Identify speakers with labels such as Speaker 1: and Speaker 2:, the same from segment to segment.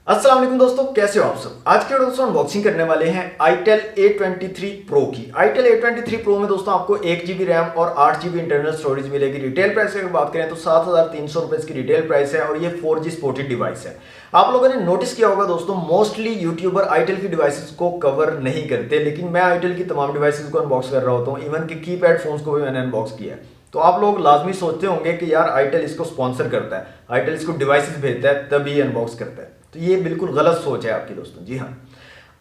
Speaker 1: अस्सलाम वालेकुम दोस्तों, कैसे हो आप सब। आज के दोस्तों अनबॉक्सिंग करने वाले हैं itel A23 Pro की। itel A23 Pro में दोस्तों आपको 1 GB रैम और 8 GB इंटरनल स्टोरेज मिलेगी। रिटेल प्राइस की अगर बात करें तो 7,300 रुपए इसकी रिटेल प्राइस है और ये 4G सपोर्टेड डिवाइस है। आप लोगों ने नोटिस किया होगा दोस्तों, मोस्टली यूट्यूबर itel की डिवाइसेस को कवर नहीं करते, लेकिन मैं itel की तमाम डिवाइसेस को अनबॉक्स कर रहा होता हूँ। इवन कि कीपैड फोन्स को भी मैंने अनबॉक्स किया है। तो आप लोग लाजमी सोचते होंगे कि यार itel इसको स्पॉन्सर करता है, itel इसको डिवाइसेस भेजता है तभी अनबॉक्स करता है। तो ये बिल्कुल गलत सोच है आपकी दोस्तों। जी हाँ,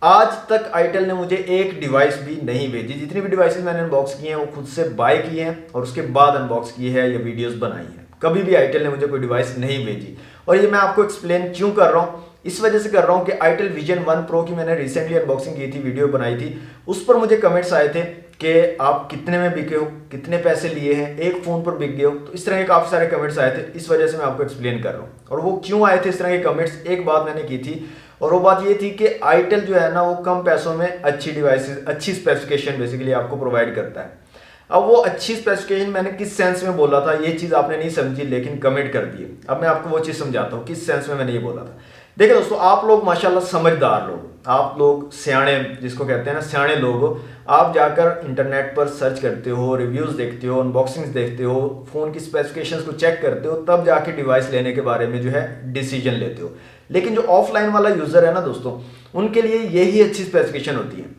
Speaker 1: आज तक itel ने मुझे एक डिवाइस भी नहीं भेजी। जितनी भी डिवाइसेस मैंने अनबॉक्स की हैं वो खुद से बाय की हैं और उसके बाद अनबॉक्स की है या वीडियोस बनाई हैं। कभी भी itel ने मुझे कोई डिवाइस नहीं भेजी। और ये मैं आपको एक्सप्लेन क्यों कर रहा हूँ, इस वजह से कर रहा हूँ कि itel Vision One Pro की मैंने रिसेंटली अनबॉक्सिंग की थी, वीडियो बनाई थी। उस पर मुझे कमेंट्स आए थे कि आप कितने में बिके हो, कितने पैसे लिए हैं, एक फ़ोन पर बिक गए हो। तो इस तरह के काफ़ी सारे कमेंट्स आए थे, इस वजह से मैं आपको एक्सप्लेन कर रहा हूँ। और वो क्यों आए थे इस तरह के कमेंट्स, एक बात मैंने की थी और वो बात ये थी कि itel जो है ना वो कम पैसों में अच्छी डिवाइसेस, अच्छी स्पेसिफिकेशन बेसिकली आपको प्रोवाइड करता है। अब वो अच्छी स्पेसिफिकेशन मैंने किस सेंस में बोला था, ये चीज़ आपने नहीं समझी लेकिन कमेंट कर दिए। अब मैं आपको वो चीज़ समझाता हूँ किस सेंस में मैंने ये बोला था। देखिए दोस्तों, आप लोग माशाल्लाह समझदार लोग, आप लोग सियाणे जिसको कहते हैं ना, सियाणे लोग हो। आप जाकर इंटरनेट पर सर्च करते हो, रिव्यूज़ देखते हो, अनबॉक्सिंग्स देखते हो, फ़ोन की स्पेसिफिकेशंस को चेक करते हो, तब जाके डिवाइस लेने के बारे में जो है डिसीजन लेते हो। लेकिन जो ऑफलाइन वाला यूज़र है ना दोस्तों, उनके लिए यही अच्छी स्पेसिफिकेशन होती है।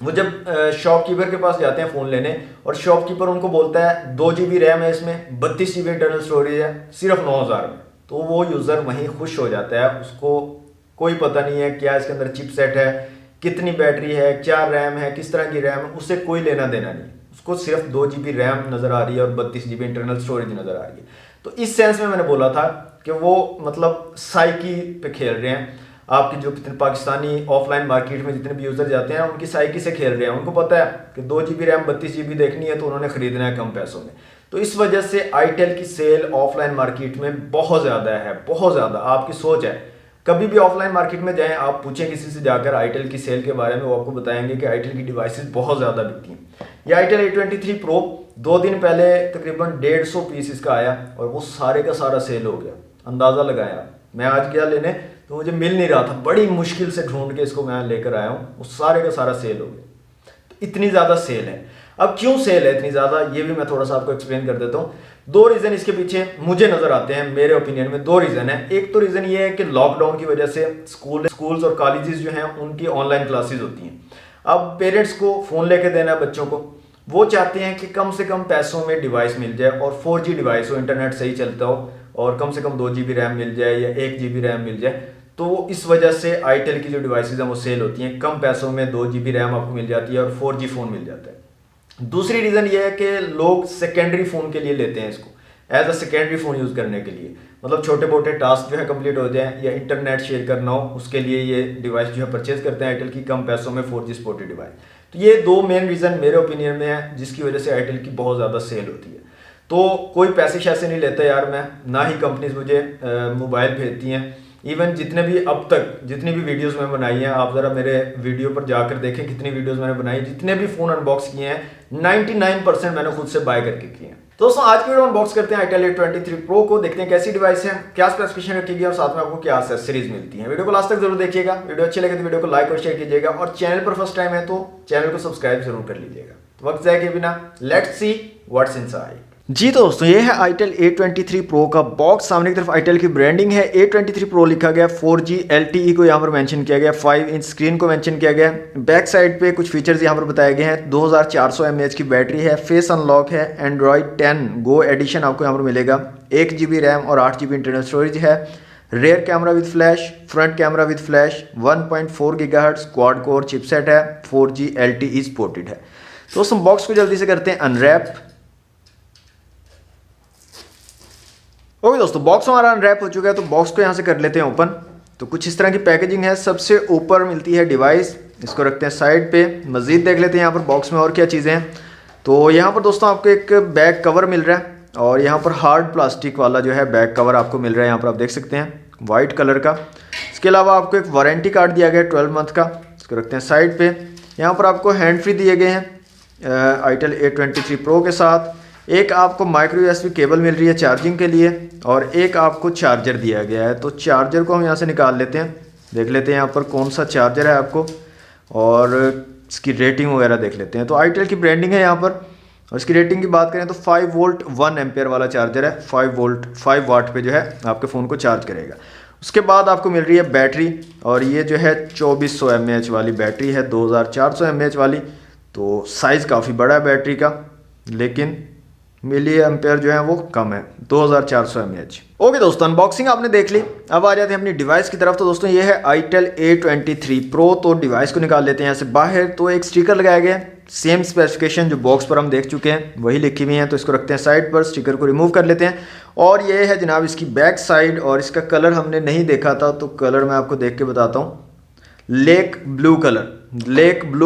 Speaker 1: वो जब शॉपकीपर के पास जाते हैं फ़ोन लेने और शॉपकीपर उनको बोलता है 2 GB रैम है, इसमें 32 GB इंटरनल स्टोरेज है, सिर्फ 9,000 में, तो वो यूज़र वहीं खुश हो जाता है। उसको कोई पता नहीं है क्या इसके अंदर चिपसेट है, कितनी बैटरी है, क्या रैम है, किस तरह की रैम है, उससे कोई लेना देना नहीं। उसको सिर्फ 2 GB रैम नज़र आ रही है और 32 GB इंटरनल स्टोरेज नज़र आ रही है। तो इस सेंस में मैंने बोला था कि वो मतलब साइकी पे खेल रहे हैं। आपकी जो कितने पाकिस्तानी ऑफलाइन मार्केट में जितने भी यूज़र जाते हैं उनकी साइकी से खेल रहे हैं। उनको पता है कि 2 GB रैम 32 GB देखनी है तो उन्होंने खरीदना है कम पैसों में। तो इस वजह से itel की सेल ऑफलाइन मार्केट में बहुत ज़्यादा है, बहुत ज़्यादा। आपकी सोच है, कभी भी ऑफलाइन मार्केट में जाएं, आप पूछें किसी से जाकर itel की सेल के बारे में, वो आपको बताएंगे कि itel की डिवाइसेस बहुत ज़्यादा बिकती हैं। ये itel A23 Pro 2 दिन पहले तकरीबन 150 पीस इसका आया और वो सारे का सारा सेल हो गया। अंदाज़ा लगाया, मैं आज गया लेने तो मुझे मिल नहीं रहा था, बड़ी मुश्किल से ढूंढ के इसको मैं लेकर आया हूँ, वो सारे का सारा सेल हो गया। तो इतनी ज़्यादा सेल है। अब क्यों सेल है इतनी ज़्यादा, ये भी मैं थोड़ा सा आपको एक्सप्लेन कर देता हूँ। 2 रीज़न इसके पीछे मुझे नज़र आते हैं, मेरे ओपिनियन में 2 रीज़न है। एक तो रीज़न ये है कि लॉकडाउन की वजह से स्कूल्स और कॉलेजेस जो हैं उनकी ऑनलाइन क्लासेस होती हैं। अब पेरेंट्स को फ़ोन लेके देना है बच्चों को, वो चाहते हैं कि कम से कम पैसों में डिवाइस मिल जाए और 4G डिवाइस हो, इंटरनेट सही चलता हो और कम से कम 2 GB रैम मिल जाए या 1 GB रैम मिल जाए। तो इस वजह से itel की जो डिवाइसेस हैं वो सेल होती हैं, कम पैसों में 2 GB रैम आपको मिल जाती है और 4G फ़ोन मिल जाता है। दूसरी रीज़न ये है कि लोग सेकेंडरी फ़ोन के लिए लेते हैं इसको, as a secondary phone use करने के लिए। मतलब छोटे मोटे टास्क जो है कंप्लीट हो जाए या इंटरनेट शेयर करना हो, उसके लिए ये डिवाइस जो है परचेज करते हैं itel की, कम पैसों में 4G सपोर्टेड डिवाइस। तो ये 2 मेन रीज़न मेरे ओपिनियन में है जिसकी वजह से itel की बहुत ज़्यादा सेल होती है। तो कोई पैसे शैसे नहीं लेता यार मैं, ना ही कंपनीज मुझे मोबाइल भेजती हैं। इवन जितने भी अब तक जितनी भी वीडियोस मैंने बनाई हैं, आप ज़रा मेरे वीडियो पर जाकर देखें कितनी वीडियोस मैंने बनाई, जितने भी फ़ोन अनबॉक्स किए हैं 99% मैंने खुद से बाय करके किए हैं। तो दोस्तों आज की वीडियो अनबॉक्स करते हैं itel A23 Pro को, देखते हैं कैसी डिवाइस है, क्या स्पेसिफिकेशन रखेगी और साथ में आपको क्या एक्सेसरीज मिलती है। वीडियो को लास्ट तक जरूर देखिएगा। वीडियो अच्छी लगे तो वीडियो को लाइक और शेयर कीजिएगा और चैनल पर फर्स्ट टाइम है तो चैनल को सब्सक्राइब जरूर कर लीजिएगा। तो वक्त जाए के बिना लेट्स सी व्हाट्स इनसाइड। जी दोस्तों, ये है itel A23 Pro का बॉक्स। सामने की तरफ itel की ब्रांडिंग है, A23 Pro लिखा गया, 4G LTE को यहाँ पर मेंशन किया गया, 5 इंच स्क्रीन को मेंशन किया गया। बैक साइड पे कुछ फीचर्स यहाँ पर बताए गए हैं। 2400 mAh की बैटरी है, फेस अनलॉक है, Android 10 Go एडिशन आपको यहाँ पर मिलेगा, 1 GB रैम और 8 GB इंटरनल स्टोरेज है। Rare camera with flash, front camera with flash, 1.4 GHz quad core chipset है, 4G LTE सपोर्टेड है। दोस्तों बॉक्स को जल्दी से करते हैं अनरैप। ओके दोस्तों, बॉक्स हमारा अनरैप हो चुका है, तो बॉक्स को यहाँ से कर लेते हैं ओपन। तो कुछ इस तरह की पैकेजिंग है। सबसे ऊपर मिलती है डिवाइस, इसको रखते हैं साइड पे। मज़ीद देख लेते हैं यहाँ पर बॉक्स में और क्या चीज़ें हैं। तो यहाँ पर दोस्तों आपको एक बैक कवर मिल रहा है और यहाँ पर हार्ड प्लास्टिक वाला जो है बैक कवर आपको मिल रहा है, यहाँ पर आप देख सकते हैं वाइट कलर का। इसके अलावा आपको एक वारंटी कार्ड दिया गया है 12 मंथ का, इसको रखते हैं साइड पर। यहाँ पर आपको हैंड फ्री दिए गए हैं itel A23 Pro के साथ। एक आपको माइक्रो USB केबल मिल रही है चार्जिंग के लिए और एक आपको चार्जर दिया गया है। तो चार्जर को हम यहाँ से निकाल लेते हैं। देख लेते हैं यहाँ पर कौन सा चार्जर है आपको, और इसकी रेटिंग वगैरह देख लेते हैं। तो आईटेल की ब्रांडिंग है यहाँ पर, और इसकी रेटिंग की बात करें तो 5 वोल्ट 1 एम्पेयर वाला चार्जर है। 5 वाट पे जो है आपके फ़ोन को चार्ज करेगा। उसके बाद आपको मिल रही है बैटरी, और ये जो है 2400 mAh वाली बैटरी है, 2400 mAh वाली। तो साइज़ काफ़ी बड़ा है बैटरी का, लेकिन मिली एम्पेयर जो है वो कम है, 2400 mAh। ओके दोस्तों, अनबॉक्सिंग आपने देख ली। अब आ जाते हैं अपनी डिवाइस की तरफ। तो दोस्तों ये है आईटेल A23 Pro। तो डिवाइस को निकाल लेते हैं यहाँ से बाहर। तो एक स्टिकर लगाया गया है, सेम स्पेसिफिकेशन जो बॉक्स पर हम देख चुके हैं वही लिखी हुई है। तो इसको रखते हैं साइड पर, स्टिकर को रिमूव कर लेते हैं। और ये है जनाब इसकी बैक साइड, और इसका कलर हमने नहीं देखा था, तो कलर मैं आपको देख के बताता हूँ। लेक ब्लू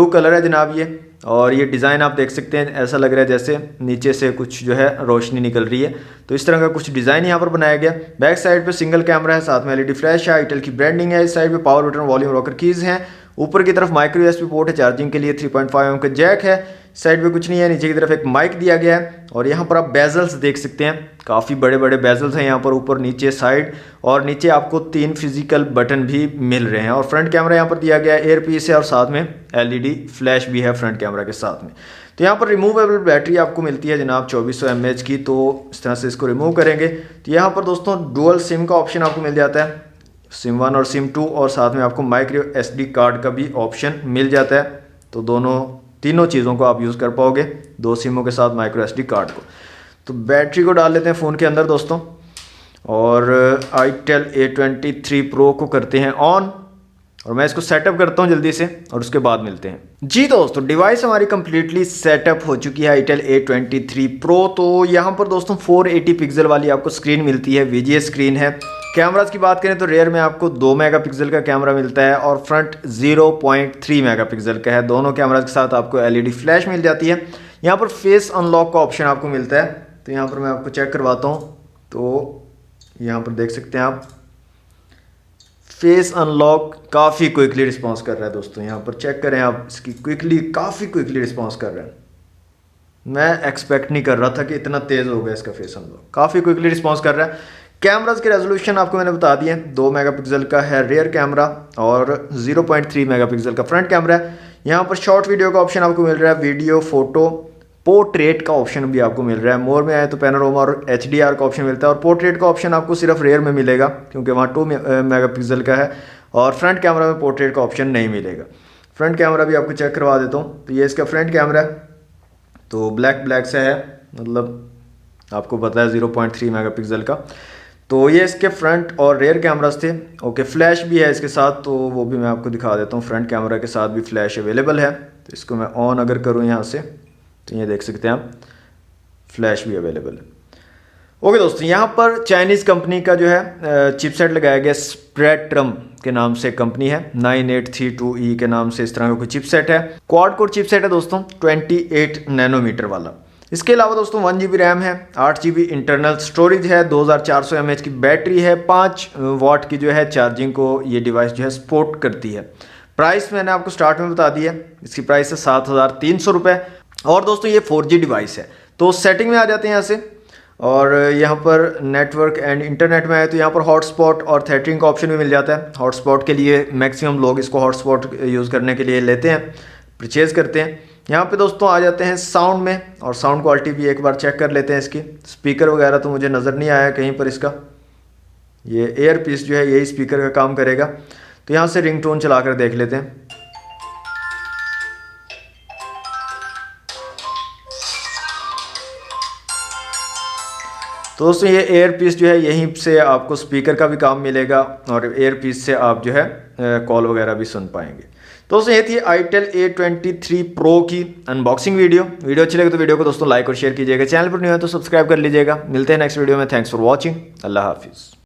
Speaker 1: कलर है जनाब ये। और ये डिज़ाइन आप देख सकते हैं, ऐसा लग रहा है जैसे नीचे से कुछ जो है रोशनी निकल रही है। तो इस तरह का कुछ डिज़ाइन यहाँ पर बनाया गया। बैक साइड पे सिंगल कैमरा है, साथ में एलईडी फ्लैश है, आईटेल की ब्रांडिंग है। इस साइड पे power button, volume rocker keys हैं। ऊपर की तरफ माइक्रो यूएसबी पोर्ट है, चार्जिंग के लिए 3.5 mm का जैक है। साइड पे कुछ नहीं है, नीचे की तरफ एक माइक दिया गया है। और यहाँ पर आप बेजल्स देख सकते हैं, काफ़ी बड़े बड़े बेजल्स हैं यहाँ पर, ऊपर नीचे साइड, और नीचे आपको 3 फिजिकल बटन भी मिल रहे हैं। और फ्रंट कैमरा यहाँ पर दिया गया है, एयरपीस है, और साथ में एलईडी फ्लैश भी है फ्रंट कैमरा के साथ में। तो यहाँ पर रिमूवेबल बैटरी आपको मिलती है जनाब 2400 mAh की। तो इस तरह से इसको रिमूव करेंगे तो यहाँ पर दोस्तों डुअल सिम का ऑप्शन आपको मिल जाता है, सिम 1 और सिम 2, और साथ में आपको माइक्रो SD कार्ड का भी ऑप्शन मिल जाता है। तो तीनों चीज़ों को आप यूज़ कर पाओगे, 2 सिमों के साथ माइक्रो SD कार्ड को। तो बैटरी को डाल लेते हैं फ़ोन के अंदर दोस्तों, और आईटेल A23 Pro को करते हैं ऑन। और मैं इसको सेटअप करता हूं जल्दी से, और उसके बाद मिलते हैं। जी दोस्तों, डिवाइस हमारी कंप्लीटली सेटअप हो चुकी है आईटेल A23 Pro। तो यहाँ पर दोस्तों 480 पिक्सल वाली आपको स्क्रीन मिलती है, VGA स्क्रीन है। कैमरास की बात करें तो रेयर में आपको 2 मेगापिक्सल का कैमरा मिलता है, और फ्रंट 0.3 मेगापिक्सल का है। दोनों कैमरास के साथ आपको एलईडी फ्लैश मिल जाती है। यहाँ पर फेस अनलॉक का ऑप्शन आपको मिलता है। तो यहाँ पर मैं आपको चेक करवाता हूँ। तो यहाँ पर देख सकते हैं आप, फेस अनलॉक काफ़ी क्विकली रिस्पॉन्स कर रहा है दोस्तों। यहाँ पर चेक करें आप, इसकी काफ़ी क्विकली रिस्पॉन्स कर रहा है। मैं एक्सपेक्ट नहीं कर रहा था कि इतना तेज़ होगा इसका फेस अनलॉक, काफ़ी क्विकली रिस्पॉन्स कर रहा है। कैमरास के रेजोल्यूशन आपको मैंने बता दिए, 2 मेगापिक्सल का है रेयर कैमरा, और 0.3 मेगापिक्सल का फ्रंट कैमरा है। यहाँ पर शॉर्ट वीडियो का ऑप्शन आपको मिल रहा है, वीडियो, फोटो, पोर्ट्रेट का ऑप्शन भी आपको मिल रहा है। मोर में आए तो पैनोरामा और HDR का ऑप्शन मिलता है, और पोर्ट्रेट का ऑप्शन आपको सिर्फ रेयर में मिलेगा क्योंकि वहाँ 2 मेगापिक्सल का है, और फ्रंट कैमरा में पोर्ट्रेट का ऑप्शन नहीं मिलेगा। फ्रंट कैमरा भी आपको चेक करवा देता हूँ। तो ये इसका फ्रंट कैमरा है, तो ब्लैक से है, मतलब आपको पता है 0.3 मेगापिक्सल का। तो ये इसके फ्रंट और रेयर कैमरास थे। ओके, फ्लैश भी है इसके साथ, तो वो भी मैं आपको दिखा देता हूँ। फ्रंट कैमरा के साथ भी फ्लैश अवेलेबल है। तो इसको मैं ऑन अगर करूँ यहाँ से, तो ये देख सकते हैं आप, फ्लैश भी अवेलेबल है। ओके दोस्तों, यहाँ पर चाइनीज़ कंपनी का जो है चिपसेट लगाया गया, स्प्रेक्ट्रम के नाम से कंपनी है, 9832E के नाम से इस तरह का कोई चिपसेट है। क्वाड कोर चिपसेट है दोस्तों, 28 नैनोमीटर वाला। इसके अलावा दोस्तों 1 GB रैम है, 8 GB इंटरनल स्टोरेज है, 2400 mAh की बैटरी है, 5 वाट की जो है चार्जिंग को ये डिवाइस जो है सपोर्ट करती है। प्राइस मैंने आपको स्टार्ट में बता दी है, इसकी प्राइस है 7300 रुपये। और दोस्तों ये 4G डिवाइस है। तो सेटिंग में आ जाते हैं यहाँ से, और यहाँ पर नेटवर्क एंड इंटरनेट में आए तो यहाँ पर हॉटस्पॉट और थेटरिंग का ऑप्शन भी मिल जाता है। हॉटस्पॉट के लिए मैक्सिमम लोग इसको हॉटस्पॉट यूज़ करने के लिए लेते हैं, परचेज़ करते हैं। यहाँ पे दोस्तों आ जाते हैं साउंड में, और साउंड क्वालिटी भी एक बार चेक कर लेते हैं इसकी। स्पीकर वगैरह तो मुझे नज़र नहीं आया कहीं पर इसका, ये एयर पीस जो है यही स्पीकर का काम करेगा। तो यहाँ से रिंगटोन चला कर देख लेते हैं। तो दोस्तों ये एयर पीस जो है यहीं से आपको स्पीकर का भी काम मिलेगा, और एयर पीस से आप जो है कॉल वगैरह भी सुन पाएंगे। तो दोस्तों ये थी आईटेल A23 Pro की अनबॉक्सिंग वीडियो अच्छी लगे तो वीडियो को दोस्तों लाइक और शेयर कीजिएगा। चैनल पर न्यू है तो सब्सक्राइब कर लीजिएगा। मिलते हैं नेक्स्ट वीडियो में। Thanks for watching. अल्लाह हाफिज़।